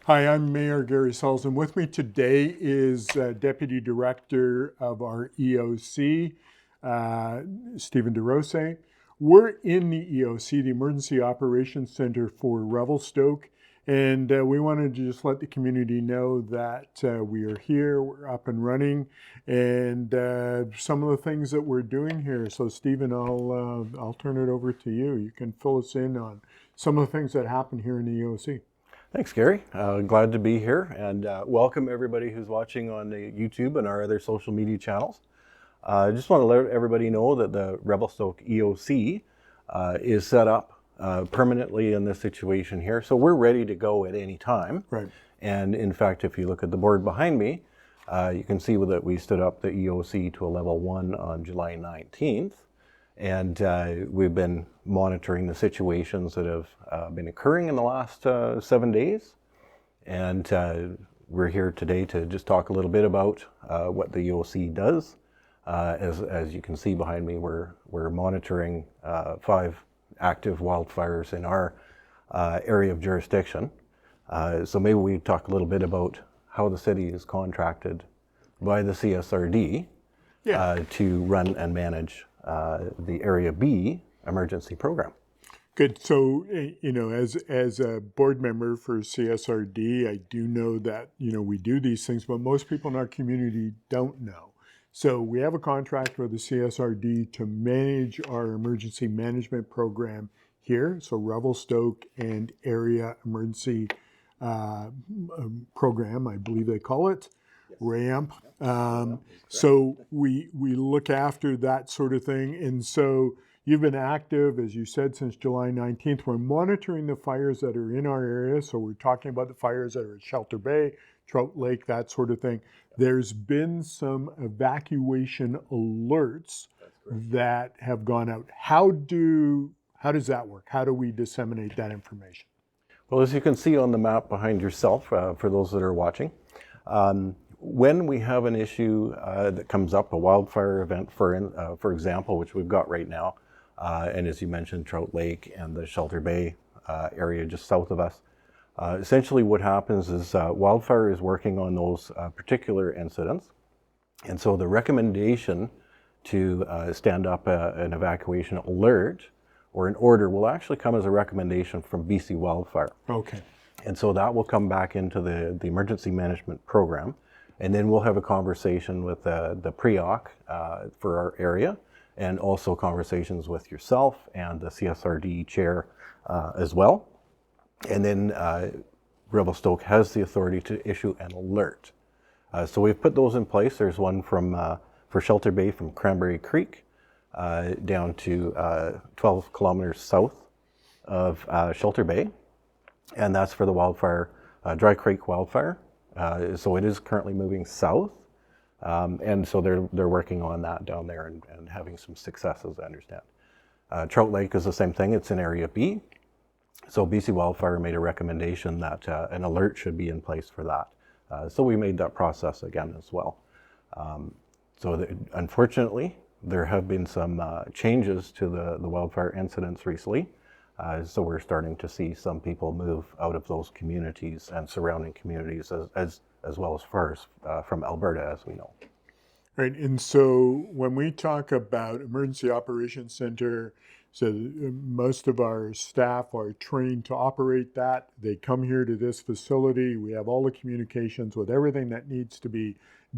Hi, I'm Mayor Gary Sulz, and with me today is Deputy Director of our EOC, Stephen DeRousie. We're in the EOC, the Emergency Operations Center for Revelstoke, and we wanted to just let the community know that we are here, we're up and running, and some of the things that we're doing here. So Stephen, I'll turn it over to you. You can fill us in on some of the things that happen here in the EOC. Thanks, Gary. Glad to be here, and welcome everybody who's watching on the YouTube and our other social media channels. I just want to let everybody know that the Revelstoke EOC is set up permanently in this situation here, so we're ready to go at any time. Right. And in fact, if you look at the board behind me, you can see that we stood up the EOC to a level 1 on July 19th. And we've been monitoring the situations that have been occurring in the last 7 days. And we're here today to just talk a little bit about what the EOC does. As you can see behind me, we're monitoring 5 active wildfires in our area of jurisdiction. So maybe we talk a little bit about how the city is contracted by the CSRD to run and manage the Area B emergency program. Good. So, as a board member for CSRD, I do know that, we do these things, but most people in our community don't know. So we have a contract with the CSRD to manage our emergency management program here. So Revelstoke and Area Emergency Program, I believe they call it. RAMP. So we look after that sort of thing. And so you've been active, as you said, since July 19th. We're monitoring the fires that are in our area. So we're talking about the fires that are at Shelter Bay, Trout Lake, that sort of thing. There's been some evacuation alerts that have gone out. How does that work? How do we disseminate that information? Well, as you can see on the map behind yourself, for those that are watching, when we have an issue that comes up, a wildfire event, for example, which we've got right now, and as you mentioned, Trout Lake and the Shelter Bay area just south of us, essentially what happens is wildfire is working on those particular incidents. And so the recommendation to stand up an evacuation alert or an order will actually come as a recommendation from BC Wildfire. Okay. And so that will come back into the emergency management program. And then we'll have a conversation with the pre-OC for our area, and also conversations with yourself and the CSRD chair as well. And then Revelstoke has the authority to issue an alert. So we've put those in place. There's one for Shelter Bay from Cranberry Creek down to 12 kilometers south of Shelter Bay. And that's for the wildfire, Dry Creek wildfire. So it is currently moving south, and so they're working on that down there and having some successes, I understand. Trout Lake is the same thing. It's in Area B. So BC Wildfire made a recommendation that an alert should be in place for that. So we made that process again as well. Unfortunately, there have been some changes to the wildfire incidents recently. So we're starting to see some people move out of those communities and surrounding communities as well as far as from Alberta, as we know. Right. And so when we talk about Emergency Operations Center, so most of our staff are trained to operate that. They come here to this facility. We have all the communications with everything that needs to be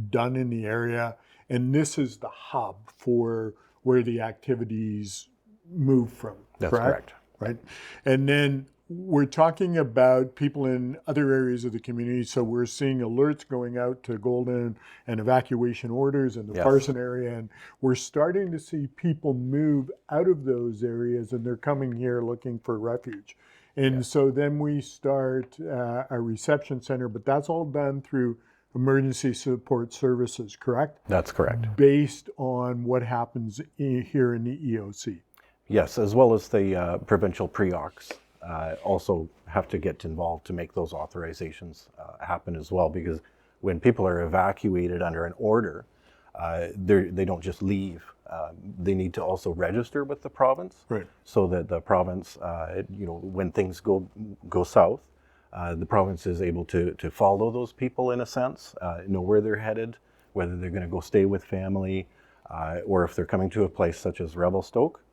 done in the area. And this is the hub for where the activities move from. That's correct. Right. And then we're talking about people in other areas of the community. So we're seeing alerts going out to Golden and evacuation orders in the Parson area. And we're starting to see people move out of those areas, and they're coming here looking for refuge. And so then we start a reception center, but that's all done through emergency support services, correct? That's correct. Based on what happens here in the EOC. Yes, as well as the provincial pre-OCs also have to get involved to make those authorizations happen as well, because when people are evacuated under an order, they don't just leave. They need to also register with the province, right, so that the province, when things go south, The province is able to follow those people in a sense, know where they're headed, whether they're going to go stay with family, or if they're coming to a place such as Revelstoke.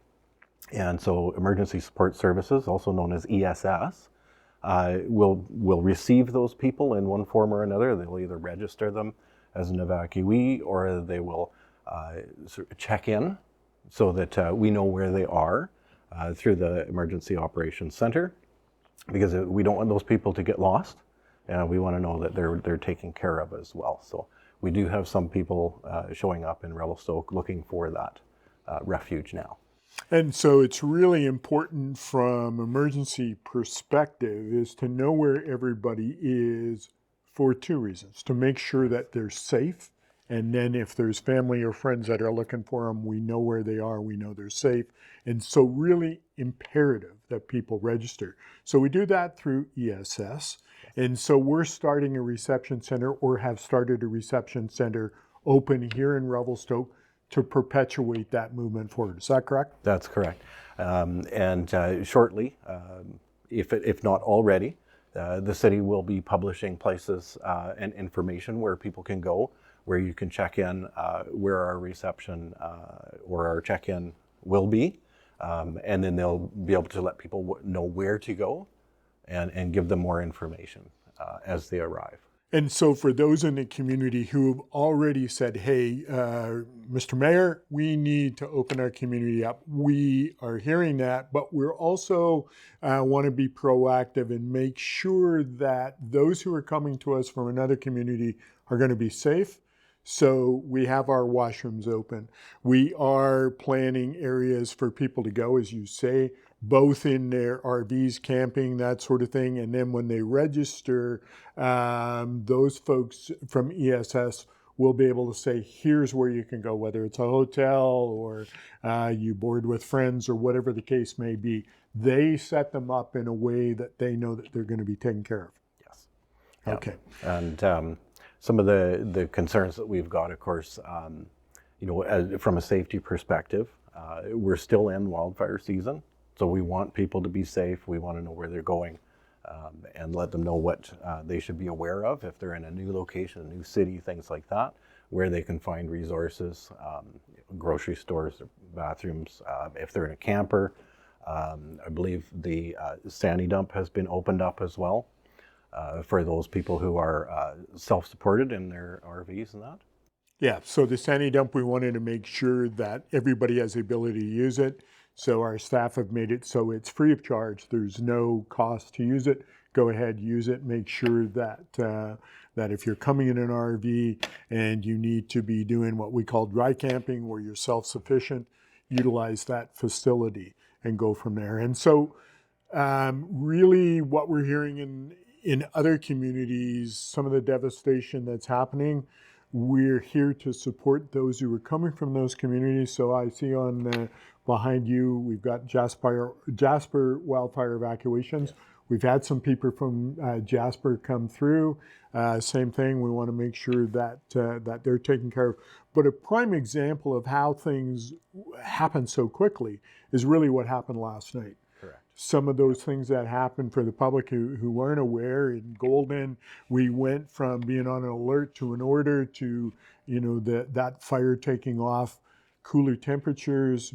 And so Emergency Support Services, also known as ESS, will receive those people in one form or another. They'll either register them as an evacuee, or they will sort of check in so that we know where they are through the Emergency Operations Center, because we don't want those people to get lost, and we want to know that they're taken care of as well. So we do have some people showing up in Revelstoke looking for that refuge now. And so it's really important from emergency perspective is to know where everybody is for two reasons: to make sure that they're safe, and then if there's family or friends that are looking for them, we know where they are, we know they're safe. And so really imperative that people register. So we do that through ESS. And so we're starting a reception center, or have started a reception center open here in Revelstoke to perpetuate that movement forward. Is that correct? That's correct. And shortly, if not already, the city will be publishing places and information where people can go, where you can check in, where our reception or our check-in will be. And then they'll be able to let people know where to go and give them more information as they arrive. And so for those in the community who have already said, hey, Mr. Mayor, we need to open our community up, we are hearing that, but we're also want to be proactive and make sure that those who are coming to us from another community are going to be safe. So we have our washrooms open. We are planning areas for people to go, as you say, both in their RVs, camping, that sort of thing. And then when they register, those folks from ESS will be able to say, here's where you can go, whether it's a hotel or you board with friends or whatever the case may be. They set them up in a way that they know that they're going to be taken care of. Yes. Okay. And some of the concerns that we've got, of course, from a safety perspective, we're still in wildfire season. So we want people to be safe. We want to know where they're going, and let them know what they should be aware of if they're in a new location, a new city, things like that, where they can find resources, grocery stores, bathrooms. If they're in a camper, I believe the Sandy dump has been opened up as well for those people who are self-supported in their RVs and that. Yeah, so the Sandy dump, we wanted to make sure that everybody has the ability to use it. So our staff have made it so it's free of charge. There's no cost to use it. Go ahead, use it. Make sure that that if you're coming in an RV and you need to be doing what we call dry camping, where you're self-sufficient, utilize that facility and go from there. And so really what we're hearing in other communities, some of the devastation that's happening, we're here to support those who are coming from those communities. So I see on behind you, we've got Jasper wildfire evacuations. Yeah. We've had some people from Jasper come through. Same thing, we want to make sure that that they're taken care of. But a prime example of how things happen so quickly is really what happened last night. Correct. Some of those things that happened for the public who weren't aware, in Golden, we went from being on an alert to an order to, that fire taking off. Cooler temperatures,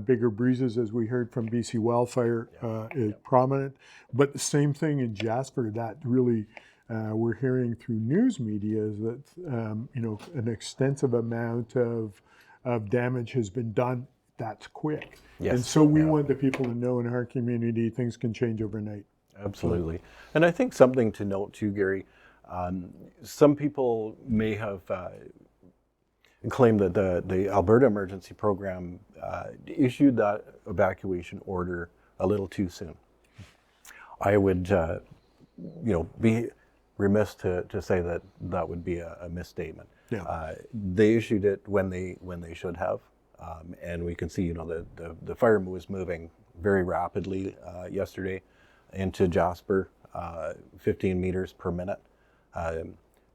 bigger breezes, as we heard from BC Wildfire, is prominent. But the same thing in Jasper, that really we're hearing through news media is that an extensive amount of damage has been done. That's quick. Yes. And so we want the people to know in our community things can change overnight. Absolutely. And I think something to note too, Gary, some people may have claimed that the Alberta Emergency Program issued that evacuation order a little too soon. I would, be remiss to say that that would be a misstatement. Yeah. They issued it when they should have, and we can see, the fire was moving very rapidly yesterday into Jasper, 15 meters per minute.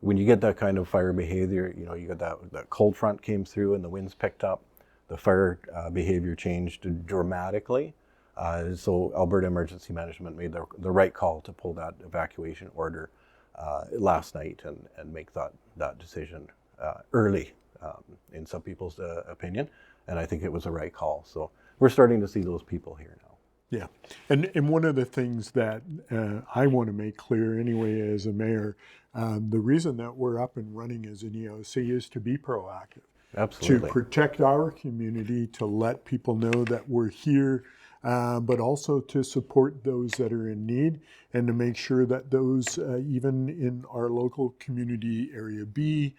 When you get that kind of fire behavior, you got that cold front came through and the winds picked up, the fire behavior changed dramatically. So Alberta Emergency Management made the right call to pull that evacuation order last night and make that decision early, in some people's opinion. And I think it was the right call. So we're starting to see those people here now. Yeah, and one of the things that I want to make clear anyway as a mayor, the reason that we're up and running as an EOC is to be proactive. Absolutely. To protect our community, to let people know that we're here, but also to support those that are in need and to make sure that those, even in our local community area B,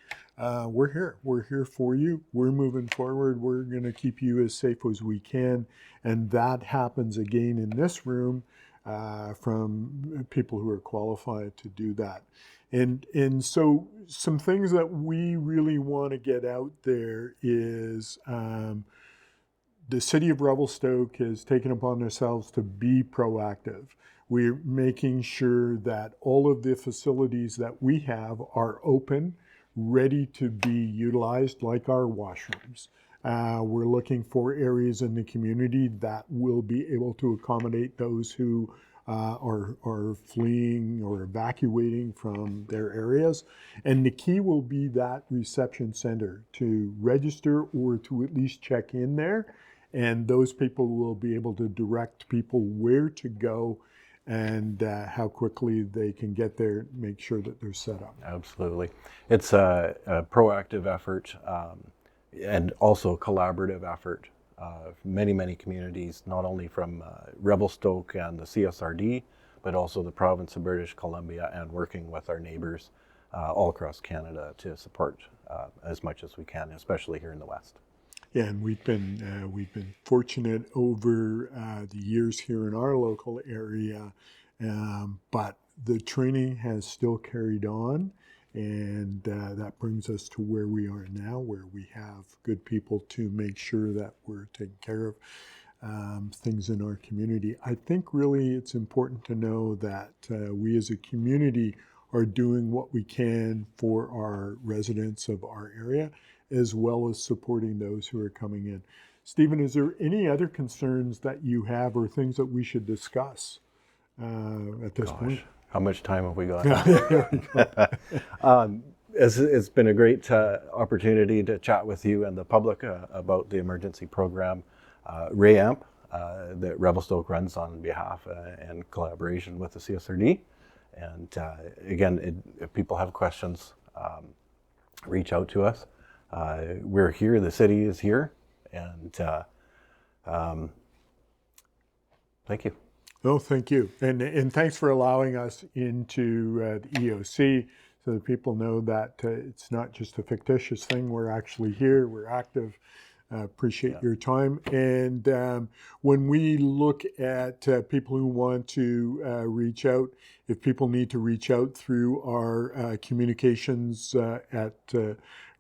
we're here. We're here for you. We're moving forward. We're going to keep you as safe as we can. And that happens again in this room from people who are qualified to do that. And so some things that we really want to get out there is the City of Revelstoke has taken upon themselves to be proactive. We're making sure that all of the facilities that we have are open, ready to be utilized, like our washrooms. We're looking for areas in the community that will be able to accommodate those who are fleeing or evacuating from their areas. And the key will be that reception center to register or to at least check in there. And those people will be able to direct people where to go and how quickly they can get there, make sure that they're set up. Absolutely. It's a proactive effort and also a collaborative effort. Many communities, not only from Revelstoke and the CSRD, but also the province of British Columbia, and working with our neighbors all across Canada to support as much as we can, especially here in the West. Yeah, and we've been fortunate over the years here in our local area, but the training has still carried on, and that brings us to where we are now, where we have good people to make sure that we're taking care of things in our community. I think really it's important to know that we as a community are doing what we can for our residents of our area, as well as supporting those who are coming in. Stephen, is there any other concerns that you have or things that we should discuss at this point? How much time have we got? It's been a great opportunity to chat with you and the public about the emergency program, RAMP, that Revelstoke runs on behalf and collaboration with the CSRD. And again, if people have questions, reach out to us. We're here, the city is here, and thank you. Oh, thank you. And thanks for allowing us into the EOC so that people know that it's not just a fictitious thing. We're actually here, we're active. Appreciate your time. And when we look at people who want to reach out, if people need to reach out through our communications at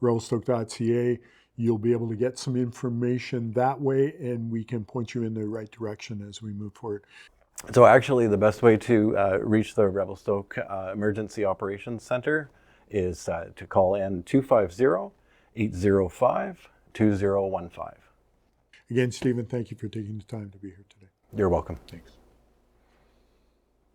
revelstoke.ca, you'll be able to get some information that way, and we can point you in the right direction as we move forward. So actually the best way to reach the Revelstoke Emergency Operations Center is to call in 250-805-2015. Again, Stephen, thank you for taking the time to be here today. You're welcome. Thanks.